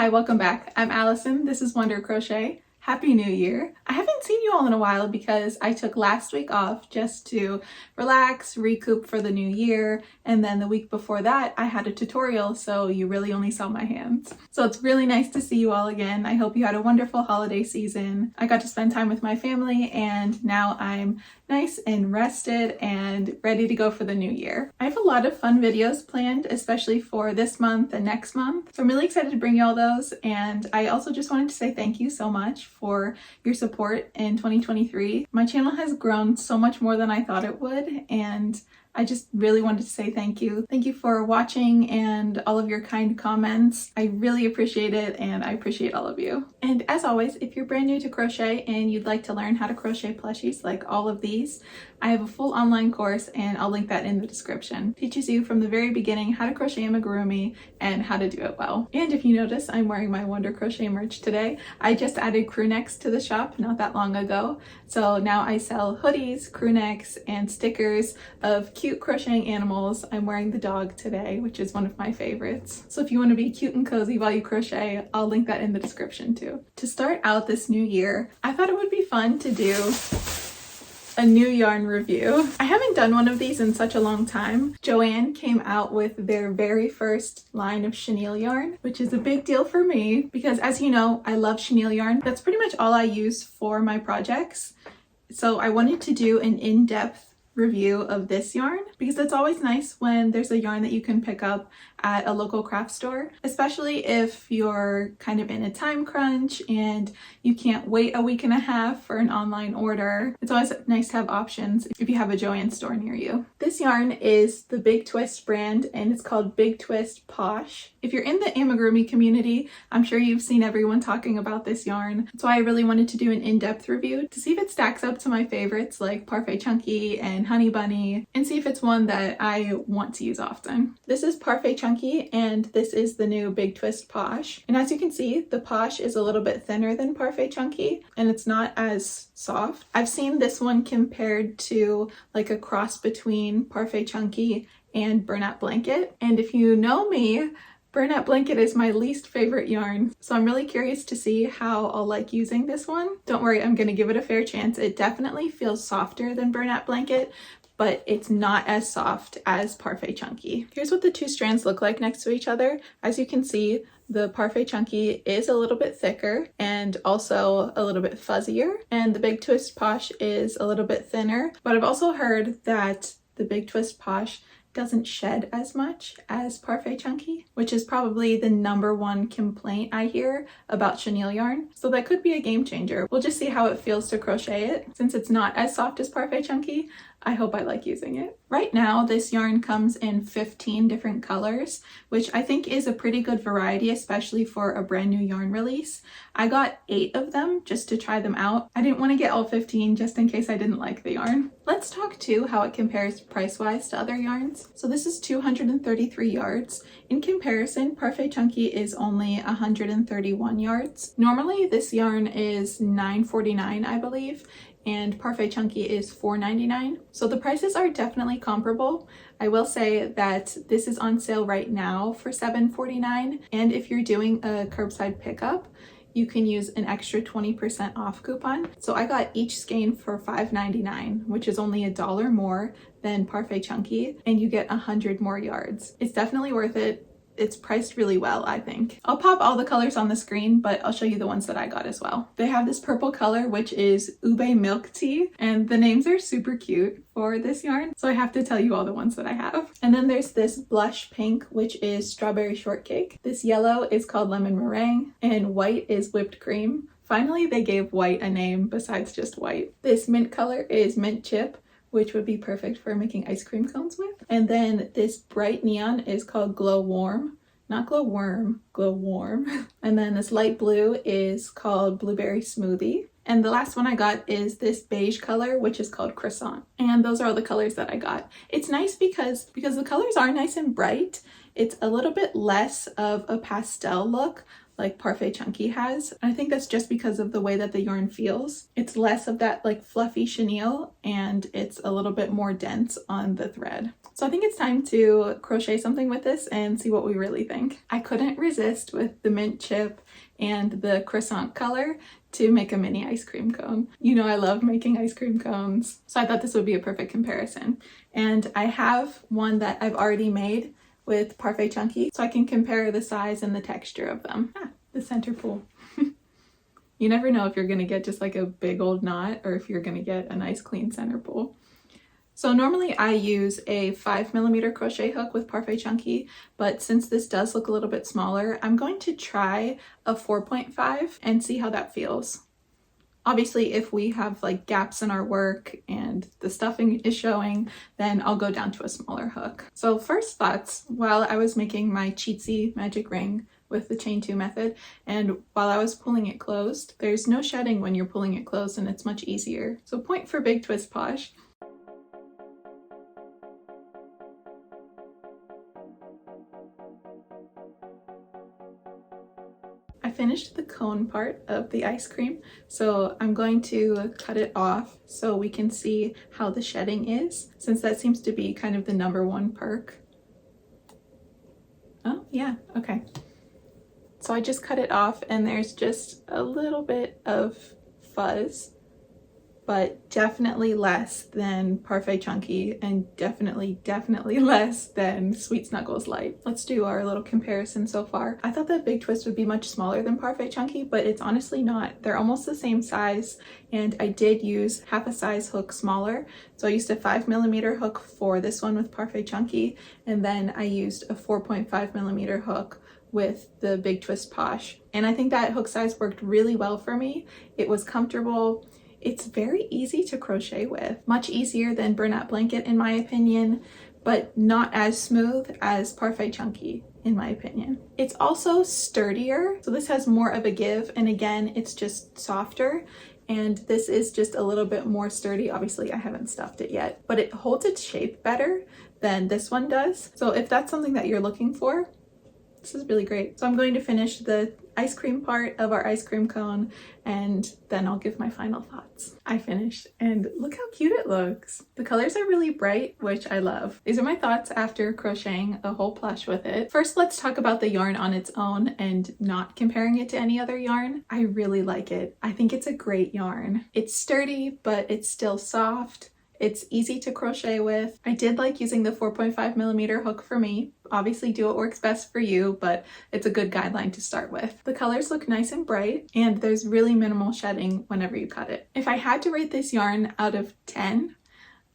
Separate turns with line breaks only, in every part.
Hi, welcome back. I'm Allison. This is Wonder Crochet. Happy New Year. I haven't seen you all in a while because I took last week off just to relax, recoup for the new year, and then the week before that I had a tutorial, so you really only saw my hands. So it's really nice to see you all again. I hope you had a wonderful holiday season. I got to spend time with my family and now I'm nice and rested and ready to go for the new year. I have a lot of fun videos planned, especially for this month and next month. So I'm really excited to bring you all those, and I also just wanted to say thank you so much for your support in 2023. My channel has grown so much more than I thought it would, and I just really wanted to say thank you. Thank you for watching and all of your kind comments. I really appreciate it, and I appreciate all of you. And as always, if you're brand new to crochet and you'd like to learn how to crochet plushies like all of these, I have a full online course and I'll link that in the description. It teaches you from the very beginning how to crochet amigurumi and how to do it well. And if you notice, I'm wearing my Wonder Crochet merch today. I just added crew necks to the shop not that long ago. So now I sell hoodies, crew necks, and stickers of cute crocheting animals. I'm wearing the dog today, which is one of my favorites. So if you want to be cute and cozy while you crochet, I'll link that in the description too. To start out this new year, I thought it would be fun to do a new yarn review. I haven't done one of these in such a long time. Joann came out with their very first line of chenille yarn, which is a big deal for me because, as you know, I love chenille yarn. That's pretty much all I use for my projects. So I wanted to do an in-depth review of this yarn because it's always nice when there's a yarn that you can pick up at a local craft store, especially if you're kind of in a time crunch and you can't wait a week and a half for an online order. It's always nice to have options if you have a Joann store near you. This yarn is the Big Twist brand and it's called Big Twist Posh. If you're in the amigurumi community, I'm sure you've seen everyone talking about this yarn. That's why I really wanted to do an in-depth review to see if it stacks up to my favorites like Parfait Chunky and Honey Bunny, and see if it's one that I want to use often. This is Parfait Chunky and this is the new Big Twist Posh. And as you can see, the Posh is a little bit thinner than Parfait Chunky and it's not as soft. I've seen this one compared to like a cross between Parfait Chunky and Burnout Blanket. And if you know me, Burnout Blanket is my least favorite yarn, so I'm really curious to see how I'll like using this one. Don't worry, I'm gonna give it a fair chance. It definitely feels softer than Burnout Blanket, but it's not as soft as Parfait Chunky. Here's what the two strands look like next to each other. As you can see, the Parfait Chunky is a little bit thicker and also a little bit fuzzier, and the Big Twist Posh is a little bit thinner, but I've also heard that the Big Twist Posh doesn't shed as much as Parfait Chunky, which is probably the #1 complaint I hear about chenille yarn. So that could be a game changer. We'll just see how it feels to crochet it. Since it's not as soft as Parfait Chunky, I hope I like using it. Right now, this yarn comes in 15 different colors, which I think is a pretty good variety, especially for a brand new yarn release. I got 8 of them just to try them out. I didn't want to get all 15 just in case I didn't like the yarn. Let's talk too how it compares price-wise to other yarns. So this is 233 yards. In comparison, Parfait Chunky is only 131 yards. Normally this yarn is $9.49, I believe, and Parfait Chunky is $4.99. So the prices are definitely comparable. I will say that this is on sale right now for $7.49, and if you're doing a curbside pickup, you can use an extra 20% off coupon. So I got each skein for $5.99, which is only $1 more than Parfait Chunky, and you get 100 more yards. It's definitely worth it. It's priced really well, I think. I'll pop all the colors on the screen, but I'll show you the ones that I got as well. They have this purple color, which is Ube Milk Tea, and the names are super cute for this yarn, so I have to tell you all the ones that I have. And then there's this blush pink, which is Strawberry Shortcake. This yellow is called Lemon Meringue, and white is Whipped Cream. Finally, they gave white a name besides just white. This mint color is Mint Chip, which would be perfect for making ice cream cones with. And then this bright neon is called Glow Warm. Not Glow Worm, Glow Warm. And then this light blue is called Blueberry Smoothie. And the last one I got is this beige color, which is called Croissant. And those are all the colors that I got. It's nice because the colors are nice and bright. It's a little bit less of a pastel look like Parfait Chunky has. I think that's just because of the way that the yarn feels. It's less of that like fluffy chenille and it's a little bit more dense on the thread. So I think it's time to crochet something with this and see what we really think. I couldn't resist with the mint chip and the croissant color to make a mini ice cream cone. You know I love making ice cream cones, so I thought this would be a perfect comparison. And I have one that I've already made with Parfait Chunky, so I can compare the size and the texture of them. The center pull. You never know if you're gonna get just like a big old knot or if you're gonna get a nice clean center pull. So normally I use a 5mm crochet hook with Parfait Chunky, but since this does look a little bit smaller, I'm going to try a 4.5 and see how that feels. Obviously, if we have like gaps in our work and the stuffing is showing, then I'll go down to a smaller hook. So first thoughts, while I was making my cheatsy magic ring with the chain 2 method, and while I was pulling it closed, there's no shedding when you're pulling it closed and it's much easier. So point for Big Twist Posh. I finished the cone part of the ice cream, so I'm going to cut it off so we can see how the shedding is, since that seems to be kind of the #1 perk. Oh, yeah, okay. So I just cut it off and there's just a little bit of fuzz, but definitely less than Parfait Chunky and definitely less than Sweet Snuggles Light. Let's do our little comparison so far. I thought that Big Twist would be much smaller than Parfait Chunky, but it's honestly not. They're almost the same size, and I did use half a size hook smaller. So I used a 5mm hook for this one with Parfait Chunky, and then I used a 4.5mm hook with the Big Twist Posh. And I think that hook size worked really well for me. It was comfortable. It's very easy to crochet with, much easier than Bernat Blanket in my opinion, but not as smooth as Parfait Chunky in my opinion. It's also sturdier, so this has more of a give, and again, it's just softer, and this is just a little bit more sturdy. Obviously, I haven't stuffed it yet, but it holds its shape better than this one does. So if that's something that you're looking for, this is really great. So I'm going to finish the ice cream part of our ice cream cone and then I'll give my final thoughts. I finished and look how cute it looks. The colors are really bright, which I love. These are my thoughts after crocheting a whole plush with it. First, let's talk about the yarn on its own and not comparing it to any other yarn. I really like it. I think it's a great yarn. It's sturdy, but it's still soft. It's easy to crochet with. I did like using the 4.5mm hook for me. Obviously do what works best for you, but it's a good guideline to start with. The colors look nice and bright, and there's really minimal shedding whenever you cut it. If I had to rate this yarn out of 10,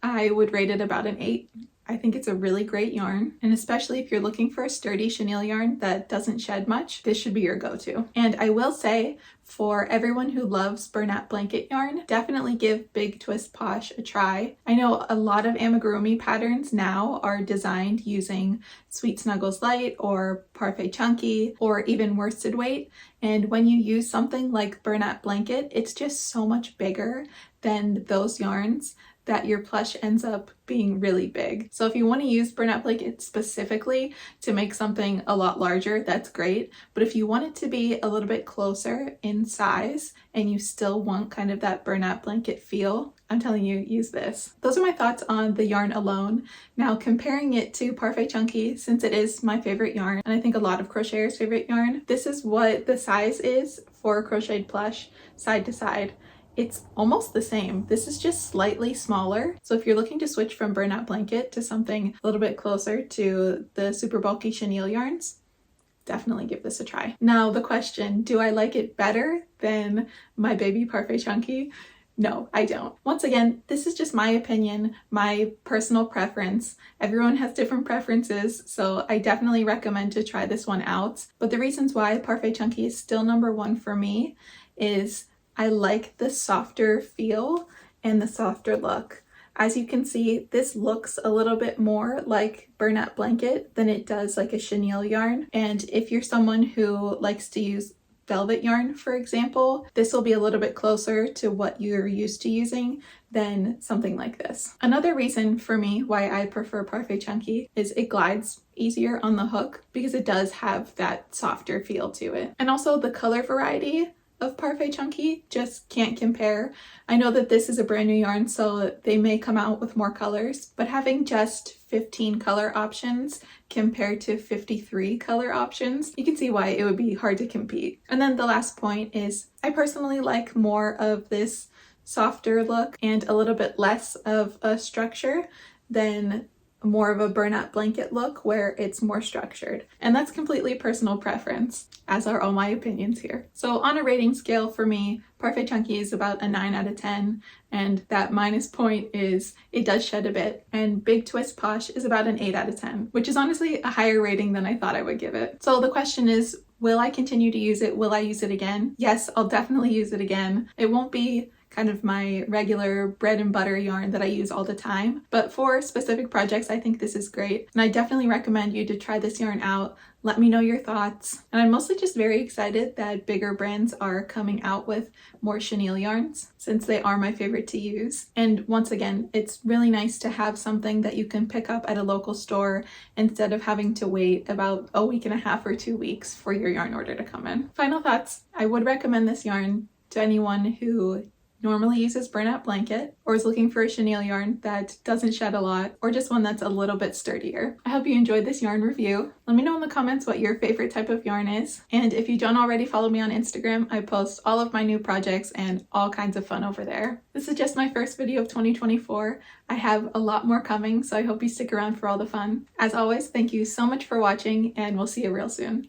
I would rate it about an 8. I think it's a really great yarn, and especially if you're looking for a sturdy chenille yarn that doesn't shed much, this should be your go-to. And I will say, for everyone who loves Bernat Blanket yarn, definitely give Big Twist Posh a try. I know a lot of amigurumi patterns now are designed using Sweet Snuggles Light or Parfait Chunky or even worsted weight, and when you use something like Bernat Blanket, it's just so much bigger than those yarns that your plush ends up being really big. So if you want to use Bernat Blanket specifically to make something a lot larger, that's great. But if you want it to be a little bit closer in size and you still want kind of that Bernat Blanket feel, I'm telling you, use this. Those are my thoughts on the yarn alone. Now comparing it to Parfait Chunky, since it is my favorite yarn, and I think a lot of crocheters' favorite yarn, this is what the size is for a crocheted plush side to side. It's almost the same. This is just slightly smaller. So if you're looking to switch from Bernat Blanket to something a little bit closer to the super bulky chenille yarns, definitely give this a try. Now the question, do I like it better than my baby Parfait Chunky? No, I don't. Once again, this is just my opinion, my personal preference. Everyone has different preferences, so I definitely recommend to try this one out. But the reasons why Parfait Chunky is still #1 for me is I like the softer feel and the softer look. As you can see, this looks a little bit more like Bernat Blanket than it does like a chenille yarn. And if you're someone who likes to use velvet yarn, for example, this will be a little bit closer to what you're used to using than something like this. Another reason for me why I prefer Parfait Chunky is it glides easier on the hook because it does have that softer feel to it. And also the color variety of Parfait Chunky, just can't compare. I know that this is a brand new yarn, so they may come out with more colors, but having just 15 color options compared to 53 color options, you can see why it would be hard to compete. And then the last point is I personally like more of this softer look and a little bit less of a structure than more of a burlap blanket look where it's more structured. And that's completely personal preference, as are all my opinions here. So on a rating scale for me, Parfait Chunky is about a 9 out of 10, and that minus point is it does shed a bit. And Big Twist Posh is about an 8 out of 10, which is honestly a higher rating than I thought I would give it. So the question is, will I continue to use it? Will I use it again? Yes, I'll definitely use it again. It won't be kind of my regular bread and butter yarn that I use all the time, but for specific projects I think this is great, and I definitely recommend you to try this yarn out. Let me know your thoughts. And I'm mostly just very excited that bigger brands are coming out with more chenille yarns, since they are my favorite to use. And once again, it's really nice to have something that you can pick up at a local store instead of having to wait about a week and a half or 2 weeks for your yarn order to come in. Final thoughts. I would recommend this yarn to anyone who normally uses burlap blanket, or is looking for a chenille yarn that doesn't shed a lot, or just one that's a little bit sturdier. I hope you enjoyed this yarn review. Let me know in the comments what your favorite type of yarn is. And if you don't already follow me on Instagram, I post all of my new projects and all kinds of fun over there. This is just my first video of 2024. I have a lot more coming, so I hope you stick around for all the fun. As always, thank you so much for watching, and we'll see you real soon.